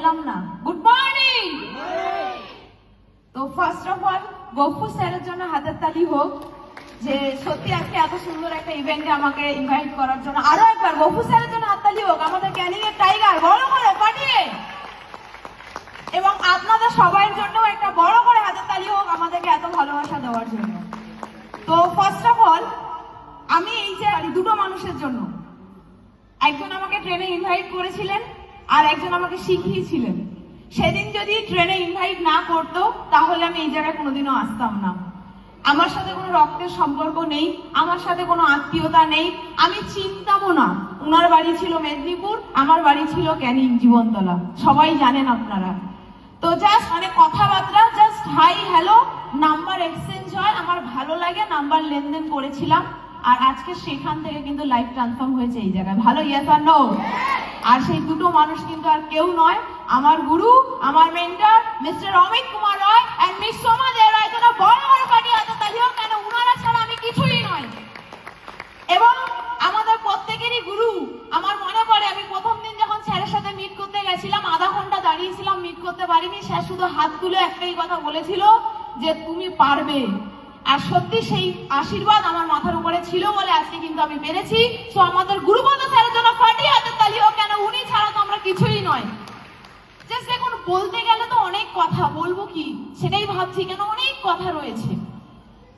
বললাম না। Good morning. তো ফার্স্ট অফ অল গফুর স্যারের জন্য হাতের তালি হোক, যে সত্যি আজকে এত সুন্দর একটা ইভেন্টে আমাকে ইনভাইট করার জন্য। আরো একবার গফুর স্যারের জন্য হাততালি হোক, আমাদের ক্যানিং এর টাইগার, বড় করে পাঠিয়ে। এবং আপনাদের সবার জন্য একটা বড় করে হাতের তালি হোক আমাদেরকে এত ভালোবাসা দেওয়ার জন্য। তো ফার্স্ট অফ অল আমি এই যে দুটো মানুষের জন্য, একজন আমাকে ট্রেনে ইনভাইট করেছিলেন আর একজন আমাকে শিখিয়েছিলেন। সেদিন যদি ট্রেনে ইনভাইট না করতো তাহলে আমি এই জায়গায় কোনোদিনও আসতাম না। আমার সাথে কোনো রক্তের সম্পর্ক নেই, আমার সাথে কোনো আত্মীয়তা নেই, আমি চিনতামও না। ওনার বাড়ি ছিল মেদিনীপুর, আমার বাড়ি ছিল ক্যানিং জীবনতলা, সবাই জানেন আপনারা। তো জাস্ট মানে কথাবার্তা, just hi hello, number exchange হয়, আমার ভালো লাগে, নাম্বার লেনদেন করেছিলাম। আর আজকে সেখান থেকে কিন্তু লাইফ ট্রান্সফর্ম হয়েছে এই জায়গায়। ভালো, ইয়েস আর নো? আর সেই দুটো মানুষ কিন্তু আর কেউ নয়, আমার গুরু, আমার mentor mister Amit Kumar Roy and miss Soma Dey Roy. যেন বড় বড় পার্টি হাতে তালি হোক, কেন উনারা ছাড়া আমি কিছুই নয়। এবং আমাদের প্রত্যেকেরই গুরু। আমার মনে পড়ে আমি প্রথম দিন যখন স্যারের সাথে মিট করতে গেছিলাম, আধা ঘন্টা দাঁড়িয়েছিলাম, মিট করতে পারিনি। স্যার শুধু হাত তুলে একটাই কথা বলেছিল যে তুমি পারবে। আর সত্যি সেই আশীর্বাদ আমার মাথার উপরে ছিল বলে আজকে কিন্তু আমি পেরেছি। তো আমাদের গুরুপদ স্যারের জন্য ফাটিয়ে হাতের তালি হোক, কেন উনি ছাড়া তো আমরা কিছুই নয়। জাস্ট এখন বলতে গেলে তো অনেক কথা, বলবো কি সেটাই ভাবছি, কেন অনেক কথা রয়েছে।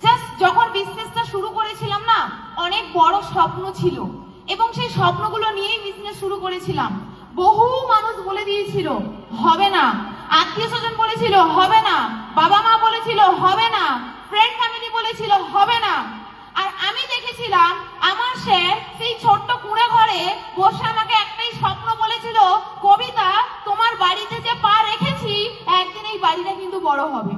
জাস্ট যখন বিজনেসটা শুরু করেছিলাম না, অনেক বড় স্বপ্ন ছিল এবং সেই স্বপ্নগুলো নিয়েই বিজনেস শুরু করেছিলাম। বহু মানুষ বলে দিয়েছিল হবে না, আত্মীয় স্বজন বলেছিল হবে না, বাবা মা বলেছিল হবে না, ফ্রেন্ড ফ্যামিলি বলেছিল হবে না। আর আমি দেখেছিলাম আমার স্যার সেই ছোট্ট কুঁড়ে ঘরে বসে আমাকে একটাই স্বপ্ন বলেছিল, কবিতা তোমার বাড়িতে যে পা রেখেছি একদিন এই বাড়িটা কিন্তু বড় হবে।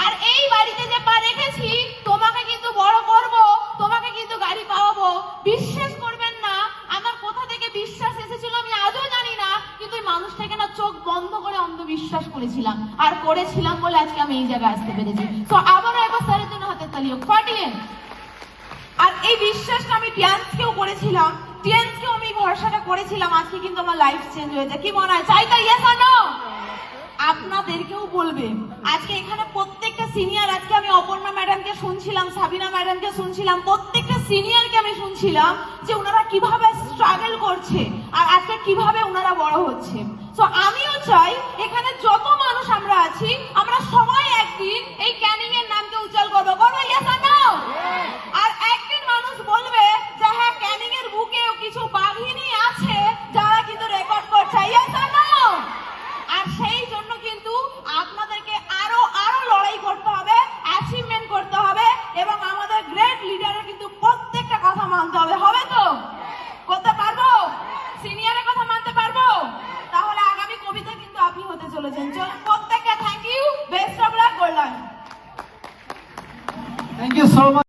আর এই বাড়িতে যে পা রেখেছি তোমাকে কিন্তু বড় করব, তোমাকে কিন্তু গাড়ি পাওয়াবো। বিশ্বাস করবেন না আমার কোথা থেকে বিশ্বাস এসেছিল আমি আজও জানি না, কিন্তু এই মানুষটাকে না চোখ বন্ধ করে অন্ধবিশ্বাস করেছিলাম, আর করেছিলাম বলে আজকে আমি এই জায়গায় আসতে পেরেছি। তো আবারও একবার স্যারের জন্য হাতের তালি হোক, ফাটিয়ে। আর এই বিশ্বাসটা আমি টিয়ান্সকেও করেছিলাম, টিয়ান্সকেও আমি ভরসাটা করেছিলাম। আজকে কিন্তু আমার লাইফ চেঞ্জ হয়েছে। কি মনে হয়, চাই তো ইয়েস আর নো? আপনাদেরকেও বলবে। আজকে এখানে প্রত্যেকটা সিনিয়র, আজকে আমি অপর্ণা ম্যাডামকে শুনছিলাম, সাবিনা ম্যাডামকে শুনছিলাম, প্রত্যেকটা সিনিয়রকে আমি শুনছিলাম যে ওনারা কিভাবে স্ট্রাগল করছে আর আজকে কিভাবে ওনারা বড় হচ্ছে। তো আমিও চাই এখানে যত মানুষ আমরা আছি, আমরা সবাই একদিন এই ক্যানিং এর নামকে উজ্জ্বল করবো। করবো, ইয়েস আর নো? আর একদিন মানুষ বলবে যে হ্যাঁ, ক্যানিং এর বুকেও কিছু বাঘিনী আছে যারা কিন্তু রেকর্ড করছে, ইয়েস আর নো? আর সেই জন্য কিন্তু আপনাদেরকে আরো আরো লড়াই করতে হবে, অ্যাচিভমেন্ট করতে হবে এবং আমাদের গ্রেট লিডারের কিন্তু প্রত্যেকটা কথা মানতে হবে। হবে তো? করতে পারবো? সিনিয়রের কথা মানতে পারবো? তাহলে আগামী কবিতা কিন্তু আপনি হতে চলেছেন। চলুন প্রত্যেককে thank you, best of luck, good luck. Thank you so much.